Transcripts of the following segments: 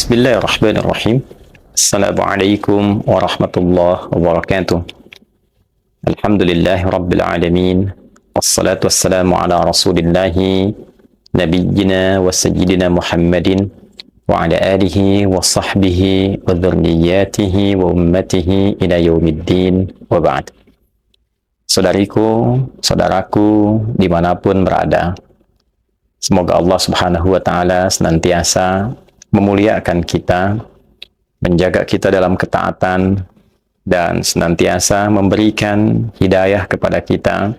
Bismillahirrahmanirrahim. Assalamualaikum warahmatullahi wabarakatuh. Alhamdulillahi rabbil alamin. Wassalatu wassalamu ala rasulillahi nabiyyina wa sayyidina Muhammadin wa ala alihi wa sahbihi wa dhurriyyatihi wa ummatihi ila yaumiddin wa ba'd. Saudariku, saudaraku dimanapun berada, semoga Allah subhanahu wa ta'ala senantiasa memuliakan kita, menjaga kita dalam ketaatan, dan senantiasa memberikan hidayah kepada kita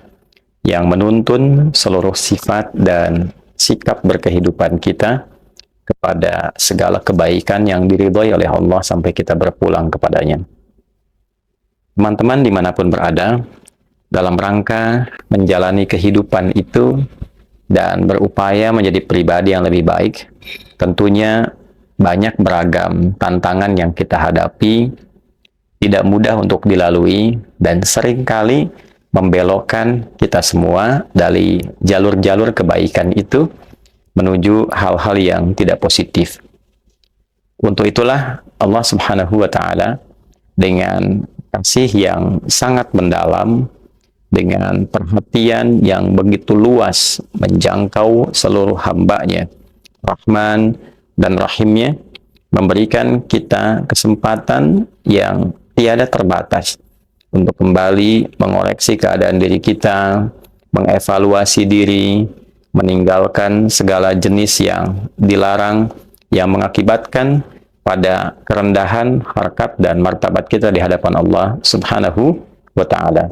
yang menuntun seluruh sifat dan sikap berkehidupan kita kepada segala kebaikan yang diridhoi oleh Allah sampai kita berpulang kepadanya. Teman-teman dimanapun berada, dalam rangka menjalani kehidupan itu dan berupaya menjadi pribadi yang lebih baik, tentunya banyak beragam tantangan yang kita hadapi, tidak mudah untuk dilalui, dan seringkali membelokkan kita semua dari jalur-jalur kebaikan itu menuju hal-hal yang tidak positif. Untuk itulah Allah Subhanahu wa Ta'ala dengan kasih yang sangat mendalam, dengan perhatian yang begitu luas menjangkau seluruh hamba-Nya, Rahman dan Rahimnya, memberikan kita kesempatan yang tiada terbatas untuk kembali mengoreksi keadaan diri kita, mengevaluasi diri, meninggalkan segala jenis yang dilarang, yang mengakibatkan pada kerendahan harkat dan martabat kita di hadapan Allah Subhanahu wa Ta'ala.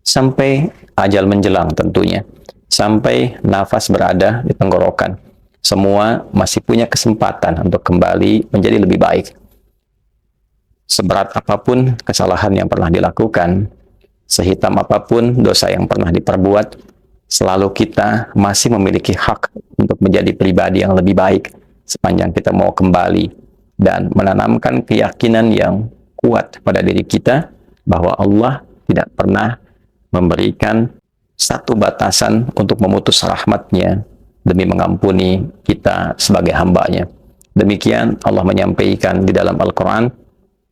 Sampai ajal menjelang tentunya, sampai nafas berada di tenggorokan, semua masih punya kesempatan untuk kembali menjadi lebih baik. Seberat apapun kesalahan yang pernah dilakukan, sehitam apapun dosa yang pernah diperbuat, selalu kita masih memiliki hak untuk menjadi pribadi yang lebih baik sepanjang kita mau kembali dan menanamkan keyakinan yang kuat pada diri kita bahwa Allah tidak pernah memberikan satu batasan untuk memutus rahmat-Nya demi mengampuni kita sebagai hamba-Nya. Demikian Allah menyampaikan di dalam Al-Quran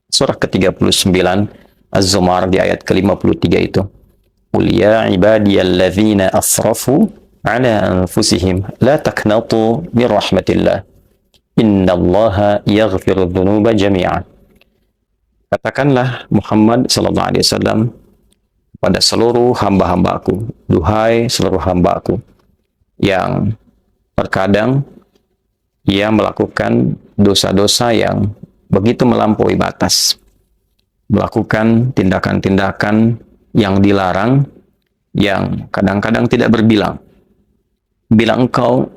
surah ke-39 Az-Zumar di ayat ke-53 itu, Qul ya ibadiyalladzina asrafu ala anfusihim la taqnatu min rahmatillah innallaha yaghfiru dhunuba jami'a. Katakanlah Muhammad sallallahu alaihi wasallam pada seluruh hamba-hambaku, duhai seluruh hambaku yang terkadang ia melakukan dosa-dosa yang begitu melampaui batas, melakukan tindakan-tindakan yang dilarang, yang kadang-kadang tidak berbilang. Bila engkau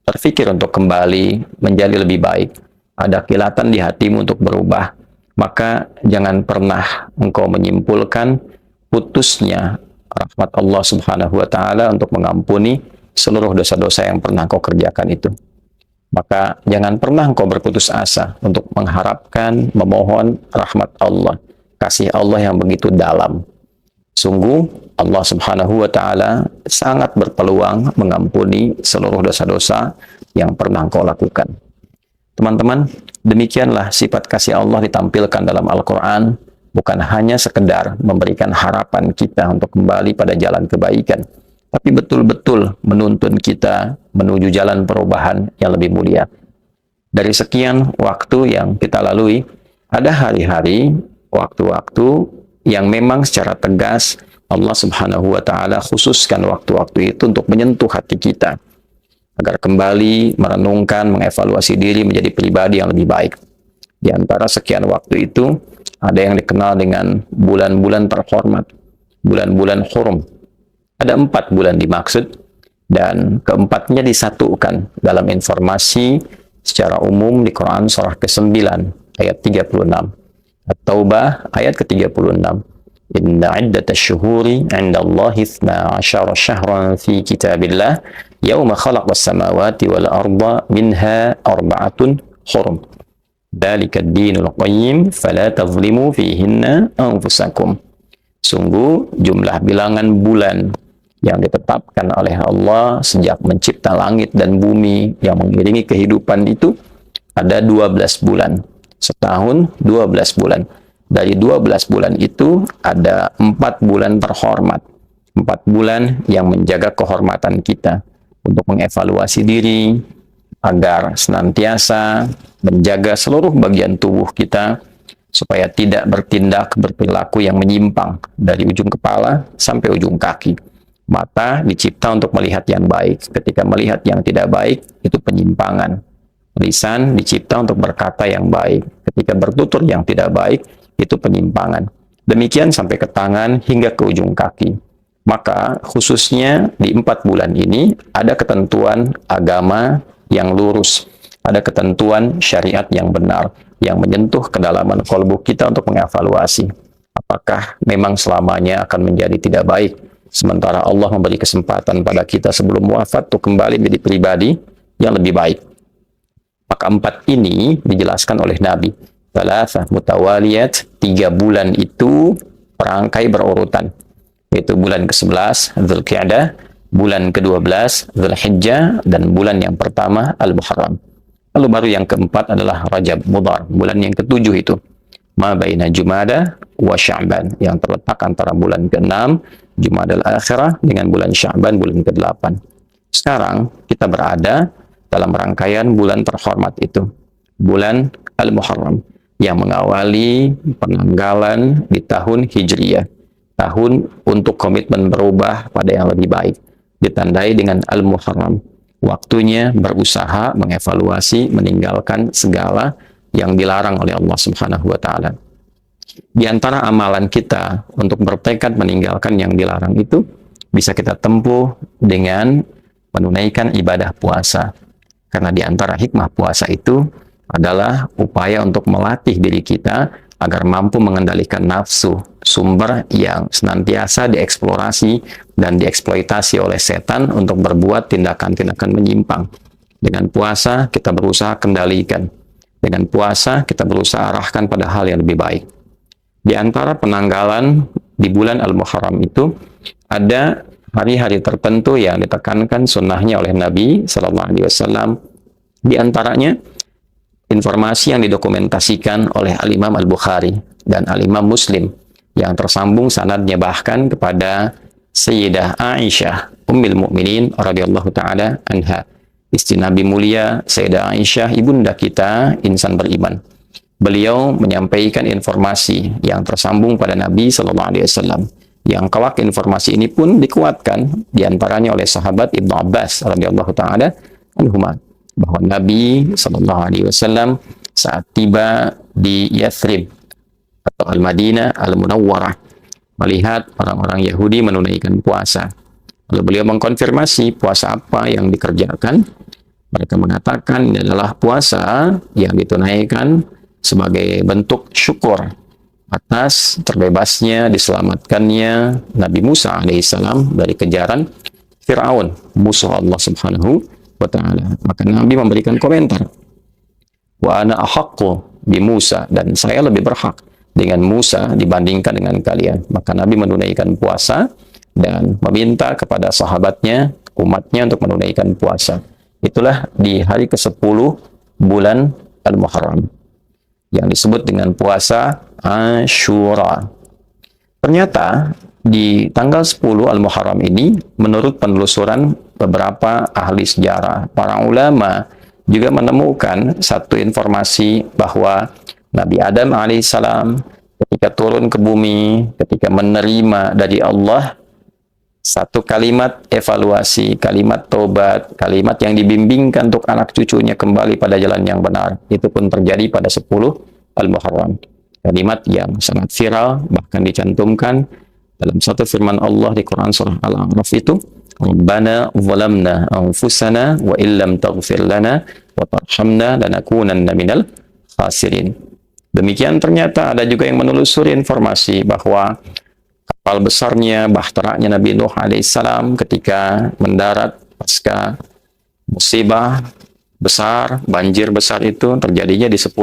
terfikir untuk kembali menjadi lebih baik, ada kilatan di hatimu untuk berubah, maka jangan pernah engkau menyimpulkan putusnya rahmat Allah Subhanahu wa Ta'ala untuk mengampuni seluruh dosa-dosa yang pernah kau kerjakan itu. Maka jangan pernah engkau berputus asa untuk mengharapkan, memohon rahmat Allah, kasih Allah yang begitu dalam. Sungguh Allah Subhanahu wa Ta'ala sangat berpeluang mengampuni seluruh dosa-dosa yang pernah engkau lakukan. Teman-teman, demikianlah sifat kasih Allah ditampilkan dalam Al-Quran, bukan hanya sekedar memberikan harapan kita untuk kembali pada jalan kebaikan, tapi betul-betul menuntun kita menuju jalan perubahan yang lebih mulia. Dari sekian waktu yang kita lalui, ada hari-hari, waktu-waktu yang memang secara tegas Allah Subhanahu wa Ta'ala khususkan waktu-waktu itu untuk menyentuh hati kita, agar kembali merenungkan, mengevaluasi diri menjadi pribadi yang lebih baik. Di antara sekian waktu itu, ada yang dikenal dengan bulan-bulan terhormat, bulan-bulan hurum. Ada 4 bulan dimaksud, dan keempatnya disatukan dalam informasi secara umum di Quran surah ke-9 ayat 36. At-Taubah ayat ke-36. Inna iddatash syuhuri 'indallahi 12 syahran fi kitabillah yauma khalaqas samawati wal arda minha arba'atun hurum. Dzalikad dinul qayyim fala tadhlimu fihinna anfusakum. Sungguh jumlah bilangan bulan yang ditetapkan oleh Allah sejak mencipta langit dan bumi yang mengiringi kehidupan itu ada 12 bulan. Setahun 12 bulan. Dari 12 bulan itu ada 4 bulan terhormat. 4 bulan yang menjaga kehormatan kita untuk mengevaluasi diri agar senantiasa menjaga seluruh bagian tubuh kita supaya tidak bertindak berperilaku yang menyimpang dari ujung kepala sampai ujung kaki. Mata dicipta untuk melihat yang baik. Ketika melihat yang tidak baik, itu penyimpangan. Lisan dicipta untuk berkata yang baik. Ketika bertutur yang tidak baik, itu penyimpangan. Demikian sampai ke tangan hingga ke ujung kaki. Maka khususnya di 4 bulan ini ada ketentuan agama yang lurus. Ada ketentuan syariat yang benar, yang menyentuh kedalaman kolbu kita untuk mengevaluasi. Apakah memang selamanya akan menjadi tidak baik, sementara Allah memberi kesempatan pada kita sebelum wafat untuk kembali menjadi pribadi yang lebih baik. Maka 4 ini dijelaskan oleh Nabi. Thalathah mutawaliyat, 3 bulan itu perangkai berurutan. Yaitu bulan ke-11, Dzulqa'dah, bulan ke-12, Dzulhijjah, dan bulan yang pertama, Al-Muharram. Lalu baru yang keempat adalah Rajab Mudhar, bulan yang ke-7 itu. Ma baina Jumada wa Sya'ban, yang terletak antara bulan ke-6, Jumadal Akhirah, dengan bulan Sya'ban, bulan ke-8. Sekarang kita berada dalam rangkaian bulan terhormat itu, bulan Al-Muharram, yang mengawali penanggalan di tahun Hijriyah, tahun untuk komitmen berubah pada yang lebih baik, ditandai dengan Al-Muharram, waktunya berusaha mengevaluasi, meninggalkan segala yang dilarang oleh Allah Subhanahu wa Ta'ala. Di antara amalan kita untuk bertekad meninggalkan yang dilarang itu bisa kita tempuh dengan menunaikan ibadah puasa. Karena di antara hikmah puasa itu adalah upaya untuk melatih diri kita agar mampu mengendalikan nafsu, sumber yang senantiasa dieksplorasi dan dieksploitasi oleh setan untuk berbuat tindakan-tindakan menyimpang. Dengan puasa, kita berusaha kendalikan. Dengan puasa, kita berusaha arahkan pada hal yang lebih baik. Di antara penanggalan di bulan Al-Muharram itu, ada hari-hari tertentu yang ditekankan sunnahnya oleh Nabi SAW. Di antaranya, informasi yang didokumentasikan oleh Al-Imam Al-Bukhari dan Al-Imam Muslim yang tersambung sanadnya bahkan kepada Sayyidah Aisyah Ummul Mukminin radhiyallahu taala anha, istri Nabi mulia Sayyidah Aisyah, ibunda kita insan beriman. Beliau menyampaikan informasi yang tersambung pada Nabi sallallahu alaihi wasallam, yang kelak informasi ini pun dikuatkan diantaranya oleh sahabat Ibnu Abbas radhiyallahu taala anhuma, bahwa Nabi sallallahu alaihi wasallam saat tiba di Yathrib atau Al-Madinah Al-Munawwarah melihat orang-orang Yahudi menunaikan puasa. Lalu beliau mengkonfirmasi puasa apa yang dikerjakan. Mereka mengatakan ini adalah puasa yang ditunaikan sebagai bentuk syukur atas terbebasnya, diselamatkannya Nabi Musa alaihissalam dari kejaran Fir'aun, musuh Allah Subhanahu wa Ta'ala. Maka Nabi memberikan komentar, wa ana ahaqqu bi Musa, dan saya lebih berhak dengan Musa dibandingkan dengan kalian. Maka Nabi menunaikan puasa dan meminta kepada sahabatnya, umatnya untuk menunaikan puasa. Itulah di hari ke-10 bulan Al-Muharram yang disebut dengan puasa Asyura. Ternyata di tanggal 10 Al-Muharram ini, menurut penelusuran beberapa ahli sejarah, para ulama juga menemukan satu informasi bahwa Nabi Adam alaihissalam ketika turun ke bumi, ketika menerima dari Allah satu kalimat evaluasi, kalimat tobat, kalimat yang dibimbingkan untuk anak cucunya kembali pada jalan yang benar, itu pun terjadi pada 10 Al-Muharram. Kalimat yang sangat viral, bahkan dicantumkan dalam satu firman Allah di Quran surah Al-A'raf itu, Rabbana zalamna anfusana wa illam taghfir lana wa tarhamna lanakunanna minal khasirin. Demikian ternyata ada juga yang menelusuri informasi bahwa kapal besarnya, bahteranya Nabi Nuh alaihissalam ketika mendarat pasca musibah besar, banjir besar itu terjadinya di 10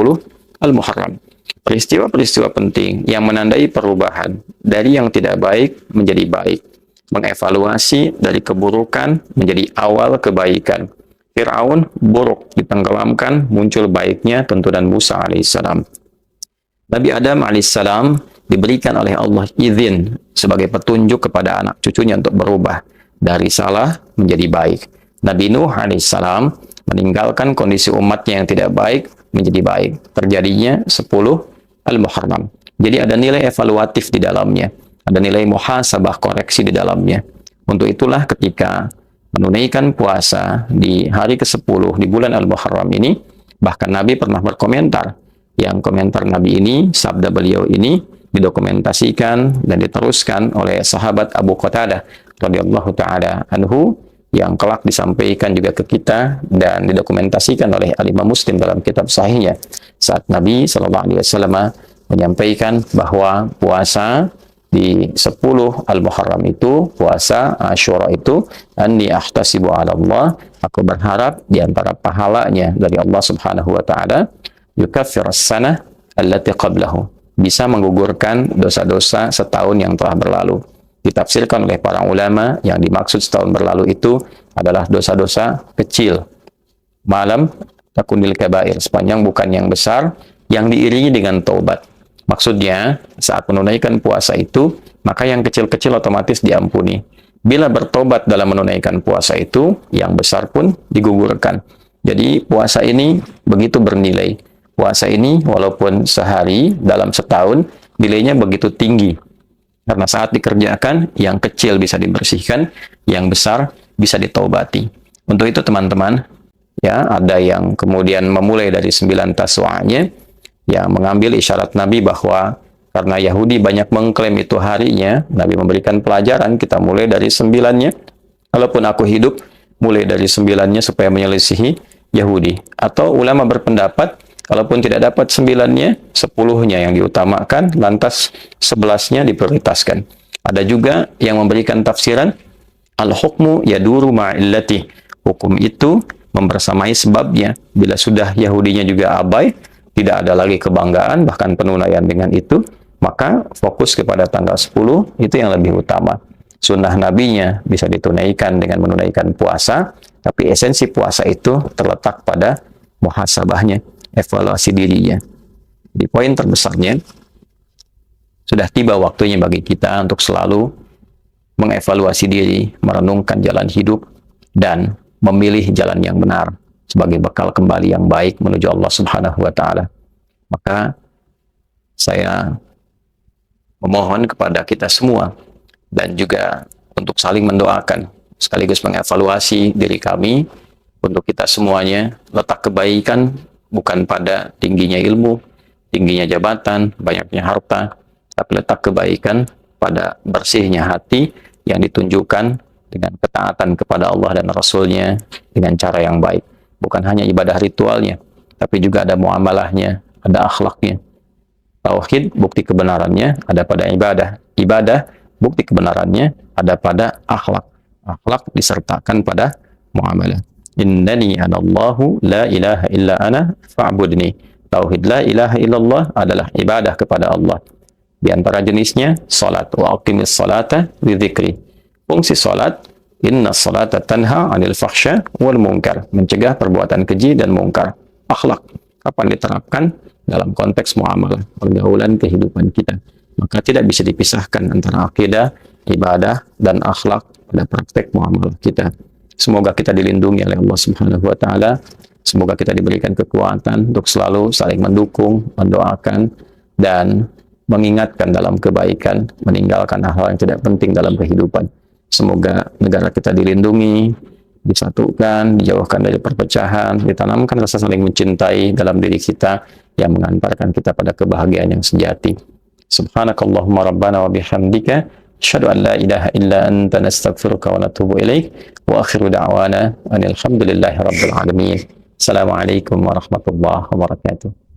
Al-Muharram. Peristiwa-peristiwa penting yang menandai perubahan dari yang tidak baik menjadi baik, mengevaluasi dari keburukan menjadi awal kebaikan. Fir'aun buruk, ditenggelamkan, muncul baiknya tuntunan Musa alaihissalam. Nabi Adam alaihissalam diberikan oleh Allah izin sebagai petunjuk kepada anak cucunya untuk berubah dari salah menjadi baik. Nabi Nuh alaihissalam meninggalkan kondisi umatnya yang tidak baik menjadi baik. Terjadinya 10 Al-Muharram. Jadi ada nilai evaluatif di dalamnya. Ada nilai muhasabah, koreksi di dalamnya. Untuk itulah ketika menunaikan puasa di hari ke-10 di bulan Al-Muharram ini, bahkan Nabi pernah berkomentar. Yang komentar Nabi ini, sabda beliau ini didokumentasikan dan diteruskan oleh sahabat Abu Qatadah radhiyallahu taala anhu, yang kelak disampaikan juga ke kita dan didokumentasikan oleh Al-Imam Muslim dalam kitab sahihnya, saat Nabi SAW menyampaikan bahwa puasa di 10 Al-Muharram itu, puasa Asyura itu, anni ahtasibu ala Allah, aku berharap di antara pahalanya dari Allah Subhanahu wa taala, yukaffirus sanah allati qablahu, bisa menggugurkan dosa-dosa setahun yang telah berlalu. Ditafsirkan oleh para ulama, yang dimaksud setahun berlalu itu adalah dosa-dosa kecil. Malam takunil kabair, sepanjang bukan yang besar, yang diiringi dengan taubat. Maksudnya, saat menunaikan puasa itu, maka yang kecil-kecil otomatis diampuni. Bila bertobat dalam menunaikan puasa itu, yang besar pun digugurkan. Jadi, puasa ini begitu bernilai. Puasa ini, walaupun sehari dalam setahun, nilainya begitu tinggi. Karena saat dikerjakan, yang kecil bisa dibersihkan, yang besar bisa ditaubati. Untuk itu, teman-teman, ya, ada yang kemudian memulai dari 9 Taswa'nya, yang mengambil isyarat Nabi bahwa karena Yahudi banyak mengklaim itu harinya, Nabi memberikan pelajaran, kita mulai dari 9-nya. Kalaupun aku hidup, mulai dari 9-nya supaya menyelisihi Yahudi. Atau ulama berpendapat, kalaupun tidak dapat 9-nya, 10-nya yang diutamakan, lantas 11-nya diprioritaskan. Ada juga yang memberikan tafsiran, al-hukmu yaduru ma'illati. Hukum itu membersamai sebabnya. Bila sudah Yahudinya juga abai, tidak ada lagi kebanggaan, bahkan penunaian dengan itu, maka fokus kepada tanggal 10, itu yang lebih utama. Sunnah nabinya bisa ditunaikan dengan menunaikan puasa, tapi esensi puasa itu terletak pada muhasabahnya, evaluasi dirinya. Di poin terbesarnya, sudah tiba waktunya bagi kita untuk selalu mengevaluasi diri, merenungkan jalan hidup, dan memilih jalan yang benar sebagai bekal kembali yang baik menuju Allah Subhanahu wa taala. Maka saya memohon kepada kita semua dan juga untuk saling mendoakan sekaligus mengevaluasi diri kami, untuk kita semuanya letak kebaikan bukan pada tingginya ilmu, tingginya jabatan, banyaknya harta, tapi letak kebaikan pada bersihnya hati yang ditunjukkan dengan ketaatan kepada Allah dan Rasul-Nya dengan cara yang baik. Bukan hanya ibadah ritualnya, tapi juga ada muamalahnya, ada akhlaknya. Tauhid, bukti kebenarannya ada pada ibadah. Ibadah, bukti kebenarannya ada pada akhlak. Akhlak disertakan pada muamalah. Innani anallahu la ilaha illa ana fa'budni. Tauhid la ilaha illallah adalah ibadah kepada Allah. Di antara jenisnya, salat. Wa aqimis salata li dzikri. Fungsi salat, inna salata tanha 'anil fahsya wal munkar, mencegah perbuatan keji dan mungkar. Akhlak, kapan diterapkan? Dalam konteks muamalah, pergaulan kehidupan kita. Maka tidak bisa dipisahkan antara akidah, ibadah, dan akhlak pada praktek muamalah kita. Semoga kita dilindungi oleh Allah Subhanahu wa taala. Semoga kita diberikan kekuatan untuk selalu saling mendukung, mendoakan, dan mengingatkan dalam kebaikan, meninggalkan hal-hal yang tidak penting dalam kehidupan. Semoga negara kita dilindungi, disatukan, dijauhkan dari perpecahan, ditanamkan rasa saling mencintai dalam diri kita yang mengantarkan kita pada kebahagiaan yang sejati. Subhanakallahumma rabbana wa bihamdika, asyhadu an la ilaha illa anta, nastaghfiruka wa natubu ilaik, wa akhiru da'wana anil hamdulillahi rabbil alamin. Assalamualaikum warahmatullahi wabarakatuh.